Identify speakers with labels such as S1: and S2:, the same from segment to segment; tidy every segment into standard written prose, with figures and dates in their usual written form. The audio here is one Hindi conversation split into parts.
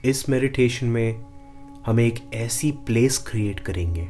S1: इस मेडिटेशन में हम एक ऐसी प्लेस क्रिएट करेंगे,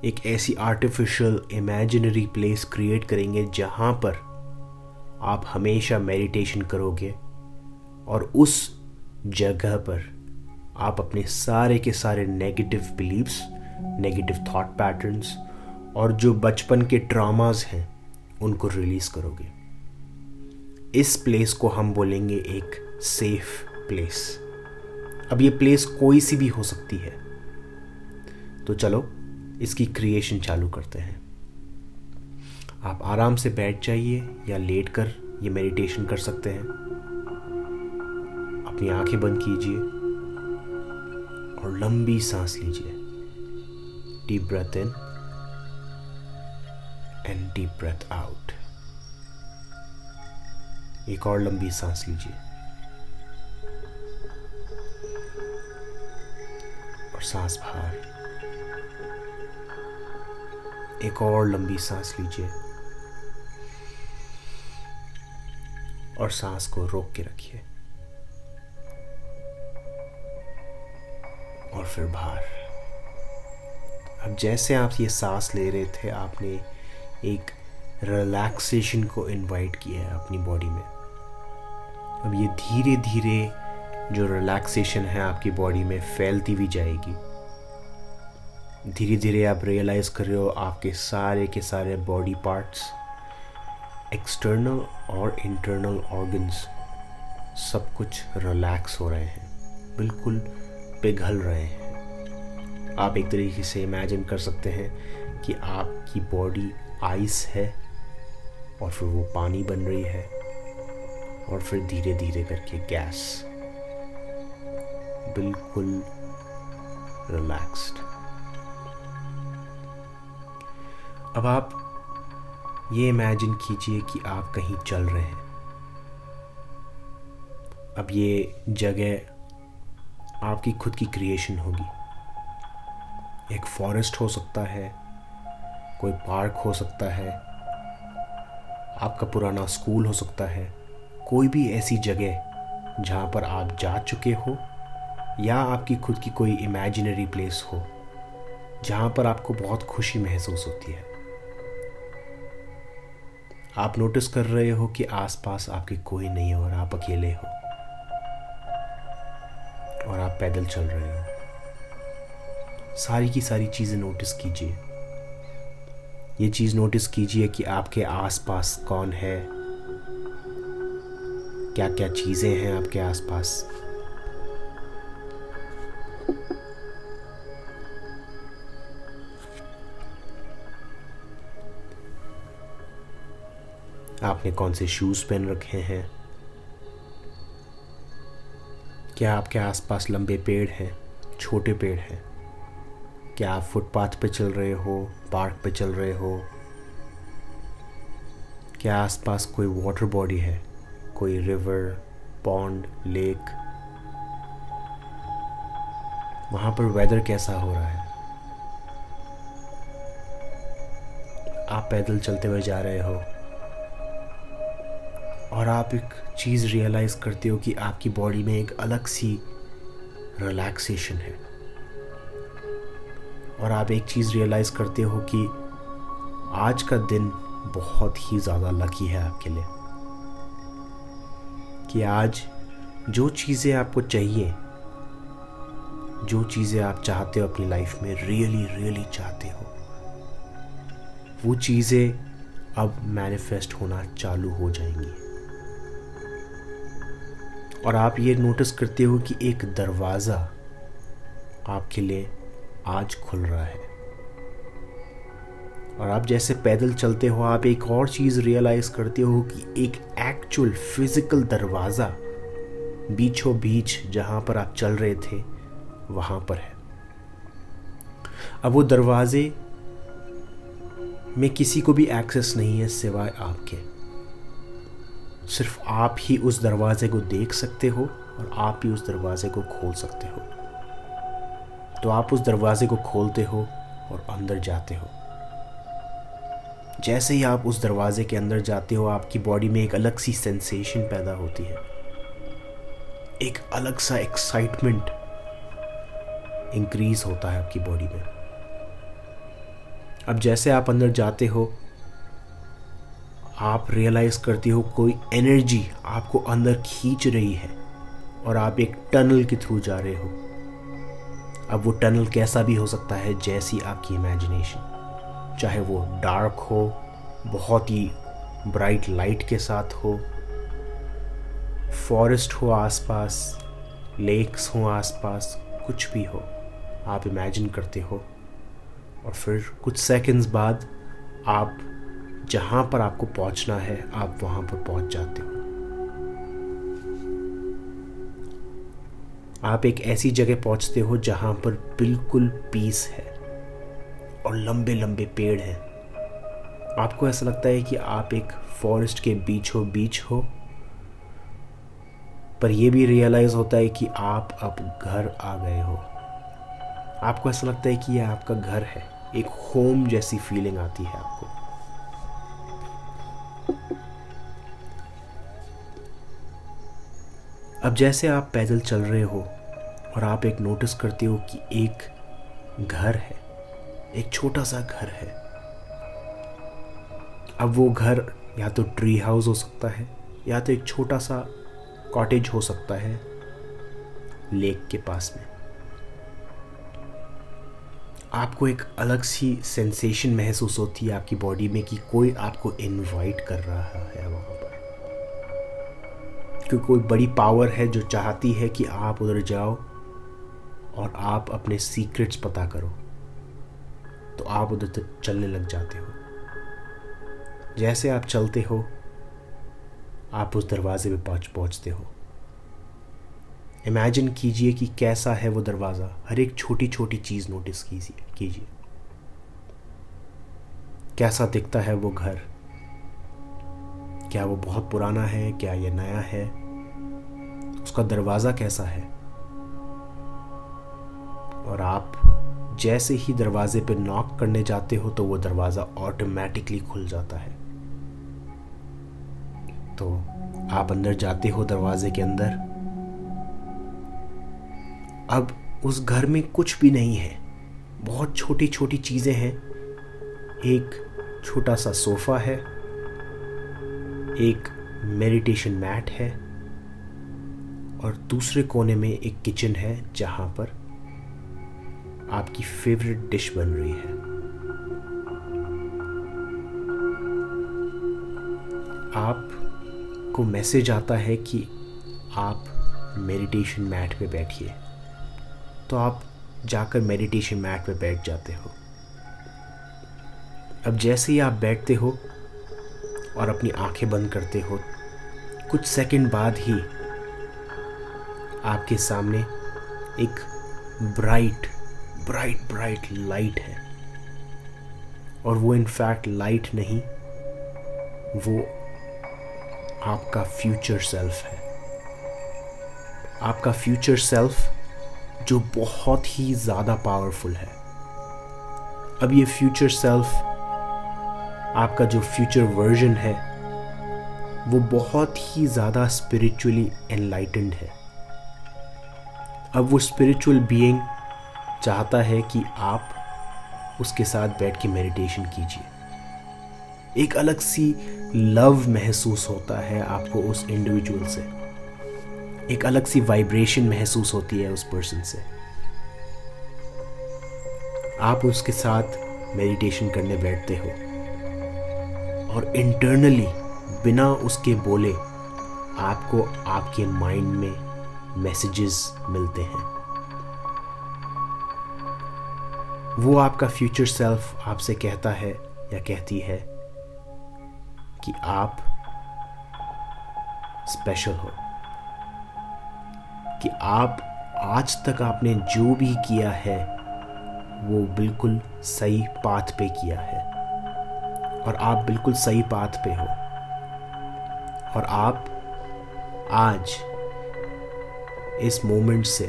S1: एक ऐसी आर्टिफिशियल इमेजिनरी प्लेस क्रिएट करेंगे जहाँ पर आप हमेशा मेडिटेशन करोगे और उस जगह पर आप अपने सारे के सारे negative believes, negative thought patterns और जो बचपन के ट्रॉमास हैं उनको रिलीज़ करोगे। इस प्लेस को हम बोलेंगे एक सेफ प्लेस। अब ये प्लेस कोई सी भी हो सकती है। तो चलो इसकी क्रिएशन चालू करते हैं। आप आराम से बैठ जाइए या लेटकर ये मेडिटेशन कर सकते हैं। अपनी आंखें बंद कीजिए और लंबी सांस लीजिए। Deep breath in and deep breath out. एक और लंबी सांस लीजिए और सांस बाहर। एक और लंबी सांस लीजिए और सांस को रोक के रखिए और फिर बाहर। अब जैसे आप ये सांस ले रहे थे, आपने एक रिलैक्सेशन को इनवाइट किया है अपनी बॉडी में। अब ये धीरे धीरे जो रिलैक्सेशन है आपकी बॉडी में फैलती भी जाएगी। धीरे धीरे आप रियलाइज़ कर रहे हो आपके सारे के सारे बॉडी पार्ट्स, एक्सटर्नल और इंटरनल ऑर्गन्स, सब कुछ रिलैक्स हो रहे हैं, बिल्कुल पिघल रहे हैं। आप एक तरीके से इमेजिन कर सकते हैं कि आपकी बॉडी आइस है और फिर वो पानी बन रही है और फिर धीरे धीरे करके गैस, बिल्कुल रिलैक्स्ड। अब आप ये इमेजिन कीजिए कि आप कहीं चल रहे हैं। अब ये जगह आपकी खुद की क्रिएशन होगी। एक फॉरेस्ट हो सकता है, कोई पार्क हो सकता है, आपका पुराना स्कूल हो सकता है, कोई भी ऐसी जगह जहाँ पर आप जा चुके हो या आपकी खुद की कोई इमेजिनरी प्लेस हो जहाँ पर आपको बहुत खुशी महसूस होती है। आप नोटिस कर रहे हो कि आसपास आपके कोई नहीं है और आप अकेले हो और आप पैदल चल रहे हो। सारी की सारी चीज़ें नोटिस कीजिए। ये चीज़ नोटिस कीजिए कि आपके आसपास कौन है, क्या क्या चीज़ें हैं आपके आसपास। आपने कौन से शूज़ पहन रखे हैं। क्या आपके आसपास लंबे पेड़ हैं, छोटे पेड़ हैं। क्या आप फुटपाथ पे चल रहे हो, पार्क पे चल रहे हो। क्या आसपास कोई वाटर बॉडी है, कोई रिवर, पॉन्ड, लेक। वहाँ पर वेदर कैसा हो रहा है। आप पैदल चलते हुए जा रहे हो और आप एक चीज़ रियलाइज़ करते हो कि आपकी बॉडी में एक अलग सी रिलैक्सेशन है। और आप एक चीज़ रियलाइज़ करते हो कि आज का दिन बहुत ही ज़्यादा लकी है आपके लिए, कि आज जो चीज़ें आपको चाहिए, जो चीज़ें आप चाहते हो अपनी लाइफ में, रियली चाहते हो, वो चीज़ें अब मैनिफेस्ट होना चालू हो जाएंगी। और आप ये नोटिस करते हो कि एक दरवाज़ा आपके लिए आज खुल रहा है। और आप जैसे पैदल चलते हो, आप एक और चीज़ रियलाइज़ करते हो कि एक एक्चुअल फिज़िकल दरवाज़ा बीचों बीच जहाँ पर आप चल रहे थे वहाँ पर है। अब वो दरवाजे में किसी को भी एक्सेस नहीं है सिवाय आपके। सिर्फ आप ही उस दरवाजे को देख सकते हो और आप ही उस दरवाजे को खोल सकते हो। तो आप उस दरवाजे को खोलते हो और अंदर जाते हो। जैसे ही आप उस दरवाजे के अंदर जाते हो, आपकी बॉडी में एक अलग सी सेंसेशन पैदा होती है एक अलग सा एक्साइटमेंट इंक्रीज होता है आपकी बॉडी में। अब जैसे आप अंदर जाते हो, आप रियलाइज करती हो कोई एनर्जी आपको अंदर खींच रही है और आप एक टनल के थ्रू जा रहे हो। अब वो टनल कैसा भी हो सकता है, जैसी आपकी इमेजिनेशन, चाहे वो डार्क हो, बहुत ही ब्राइट लाइट के साथ हो, फॉरेस्ट हो आसपास, लेक्स हो आसपास, कुछ भी हो, आप इमेजिन करते हो और फिर कुछ सेकंड्स बाद आप जहाँ पर आपको पहुँचना है आप वहाँ पर पहुँच जाते हो। आप एक ऐसी जगह पहुँचते हो जहाँ पर बिल्कुल पीस है और लंबे लंबे पेड़ हैं। आपको ऐसा लगता है कि आप एक फॉरेस्ट के बीच हो, पर यह भी रियलाइज होता है कि आप अब घर आ गए हो। आपको ऐसा लगता है कि यह आपका घर है, एक होम जैसी फीलिंग आती है आपको। अब जैसे आप पैदल चल रहे हो और आप एक नोटिस करते हो कि एक घर है, एक छोटा सा घर है। अब वो घर या तो ट्री हाउस हो सकता है या तो एक छोटा सा कॉटेज हो सकता है लेक के पास में। आपको एक अलग सी सेंसेशन महसूस होती है आपकी बॉडी में कि कोई आपको इनवाइट कर रहा है वहाँ पर, क्योंकि कोई बड़ी पावर है जो चाहती है कि आप उधर जाओ और आप अपने सीक्रेट्स पता करो। तो आप उधर तक चलने लग जाते हो। जैसे आप चलते हो आप उस दरवाजे पे पहुंचते हो। इमेजिन कीजिए कि कैसा है वो दरवाज़ा। हर एक छोटी छोटी चीज़ नोटिस कीजिए। कैसा दिखता है वो घर? क्या वो बहुत पुराना है? क्या ये नया है? उसका दरवाज़ा कैसा है? और आप जैसे ही दरवाजे पे नॉक करने जाते हो तो वो दरवाज़ा ऑटोमेटिकली खुल जाता है। तो आप अंदर जाते हो दरवाजे के अंदर। अब उस घर में कुछ भी नहीं है, बहुत छोटी छोटी चीज़ें हैं। एक छोटा सा सोफ़ा है, एक मेडिटेशन मैट है और दूसरे कोने में एक किचन है जहाँ पर आपकी फेवरेट डिश बन रही है। आपको मैसेज आता है कि आप मेडिटेशन मैट पे बैठिए। तो आप जाकर मेडिटेशन मैट पे बैठ जाते हो। अब जैसे ही आप बैठते हो और अपनी आंखें बंद करते हो, कुछ सेकंड बाद ही आपके सामने एक ब्राइट लाइट है। और वो इनफैक्ट लाइट नहीं, वो आपका फ्यूचर सेल्फ है। आपका फ्यूचर सेल्फ जो बहुत ही ज़्यादा पावरफुल है। अब ये फ्यूचर सेल्फ, आपका जो फ्यूचर वर्जन है, वो बहुत ही ज़्यादा स्पिरिचुअली एनलाइटेंड है। अब वो स्पिरिचुअल बीइंग चाहता है कि आप उसके साथ बैठ के मेडिटेशन कीजिए। एक अलग सी लव महसूस होता है आपको उस इंडिविजुअल से। एक अलग सी वाइब्रेशन महसूस होती है उस पर्सन से। आप उसके साथ मेडिटेशन करने बैठते हो और इंटरनली बिना उसके बोले आपको आपके माइंड में मैसेजेस मिलते हैं। वो आपका फ्यूचर सेल्फ आपसे कहता है या कहती है कि आप स्पेशल हो, कि आप आज तक आपने जो भी किया है वो बिल्कुल सही पाथ पे किया है और आप बिल्कुल सही पाथ पे हो। और आप आज इस मोमेंट से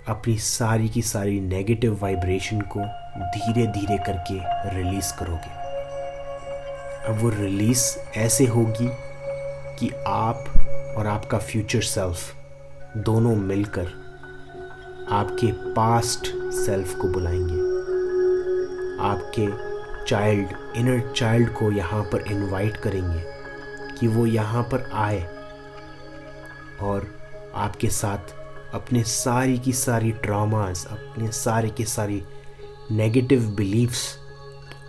S1: अपनी सारी की सारी नेगेटिव वाइब्रेशन को धीरे धीरे करके रिलीज करोगे। अब वो रिलीज ऐसे होगी कि आप और आपका फ्यूचर सेल्फ दोनों मिलकर आपके पास्ट सेल्फ को बुलाएंगे। आपके इनर चाइल्ड को यहाँ पर इनवाइट करेंगे कि वो यहाँ पर आए और आपके साथ अपने सारी की सारी ट्रॉमास, अपने सारे की सारी नेगेटिव बिलीफ्स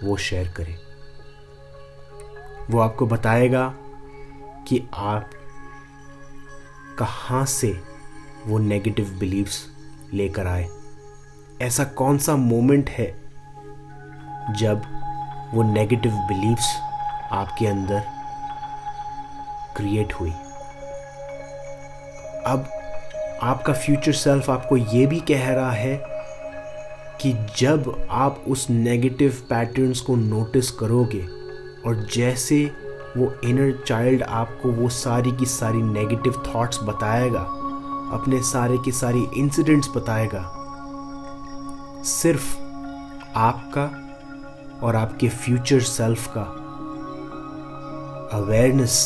S1: वो शेयर करें। वो आपको बताएगा कि आप कहाँ से वो नेगेटिव बिलीफ्स लेकर आए। ऐसा कौन सा मोमेंट है जब वो नेगेटिव बिलीफ्स आपके अंदर क्रिएट हुई। अब आपका फ्यूचर सेल्फ आपको ये भी कह रहा है कि जब आप उस नेगेटिव पैटर्न्स को नोटिस करोगे और जैसे वो इनर चाइल्ड आपको वो सारी की सारी नेगेटिव थॉट्स बताएगा, अपने सारे की सारी इंसिडेंट्स बताएगा, सिर्फ आपका और आपके फ्यूचर सेल्फ का अवेयरनेस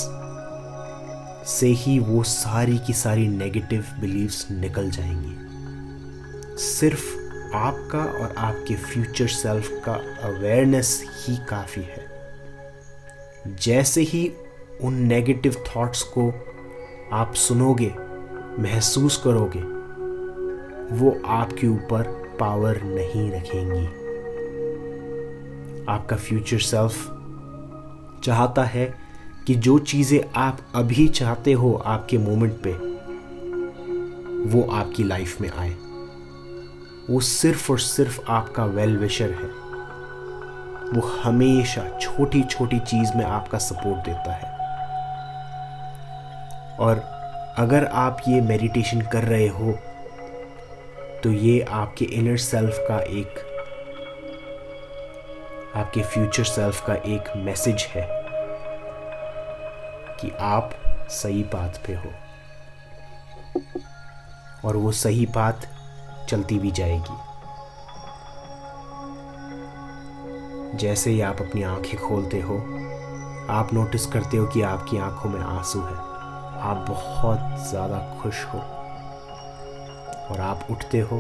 S1: से ही वो सारी की सारी नेगेटिव बिलीफ्स निकल जाएंगी। सिर्फ आपका और आपके फ्यूचर सेल्फ का अवेयरनेस ही काफ़ी है। जैसे ही उन नेगेटिव थॉट्स को आप सुनोगे, महसूस करोगे, वो आपके ऊपर पावर नहीं रखेंगी। आपका फ्यूचर सेल्फ चाहता है कि जो चीज़ें आप अभी चाहते हो आपके मोमेंट पे, वो आपकी लाइफ में आए। वो सिर्फ और सिर्फ आपका वेल विशर है। वो हमेशा छोटी छोटी चीज़ में आपका सपोर्ट देता है। और अगर आप ये मेडिटेशन कर रहे हो तो ये आपके इनर सेल्फ का आपके फ्यूचर सेल्फ का एक मैसेज है कि आप सही पाथ पे हो और वो सही पाथ चलती भी जाएगी। जैसे ही आप अपनी आंखें खोलते हो, आप नोटिस करते हो कि आपकी आंखों में आंसू है। आप बहुत ज़्यादा खुश हो और आप उठते हो,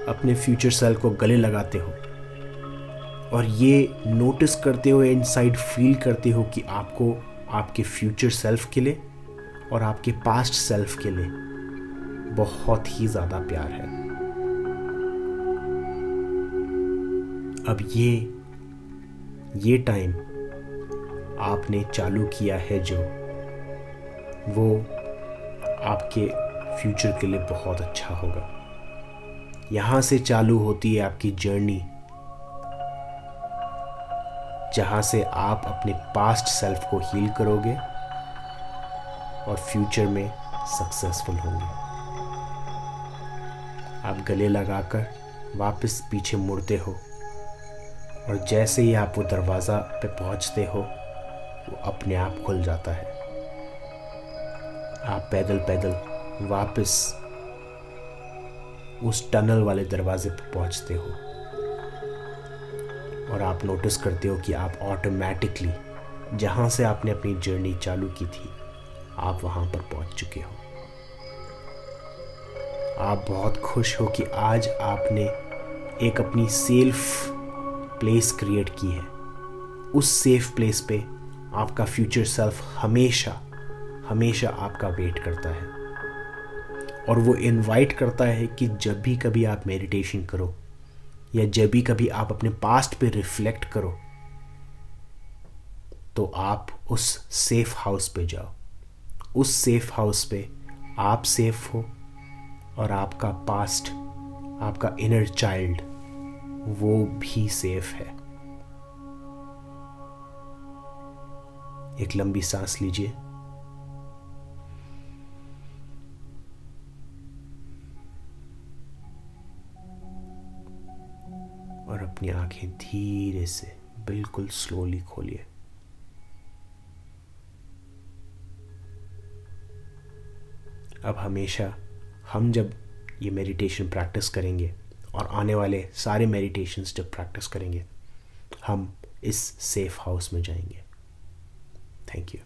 S1: अपने फ्यूचर सेल्फ को गले लगाते हो और ये नोटिस करते हो, इनसाइड फील करते हो कि आपको आपके फ्यूचर सेल्फ के लिए और आपके पास्ट सेल्फ के लिए बहुत ही ज़्यादा प्यार है। अब ये टाइम आपने चालू किया है जो, वो आपके फ्यूचर के लिए बहुत अच्छा होगा। यहाँ से चालू होती है आपकी जर्नी, जहाँ से आप अपने पास्ट सेल्फ को हील करोगे और फ्यूचर में सक्सेसफुल होंगे। आप गले लगाकर वापस पीछे मुड़ते हो और जैसे ही आप वो दरवाज़ा पे पहुँचते हो, वो अपने आप खुल जाता है। आप पैदल पैदल वापस उस टनल वाले दरवाजे पे पहुँचते हो और आप नोटिस करते हो कि आप ऑटोमेटिकली जहाँ से आपने अपनी जर्नी चालू की थी, आप वहाँ पर पहुँच चुके हो। आप बहुत खुश हो कि आज आपने एक अपनी सेफ प्लेस क्रिएट की है। उस सेफ प्लेस पे आपका फ्यूचर सेल्फ हमेशा आपका वेट करता है और वो इनवाइट करता है कि जब भी कभी आप मेडिटेशन करो या जब भी कभी आप अपने पास्ट पे रिफ्लेक्ट करो, तो आप उस सेफ हाउस पे जाओ। उस सेफ हाउस पे आप सेफ हो और आपका पास्ट, आपका इनर चाइल्ड, वो भी सेफ है। एक लंबी सांस लीजिए और अपनी आंखें धीरे से बिल्कुल स्लोली खोलिए। अब हमेशा हम जब ये मेडिटेशन प्रैक्टिस करेंगे और आने वाले सारे मेडिटेशंस जब प्रैक्टिस करेंगे, हम इस सेफ हाउस में जाएंगे। Thank you.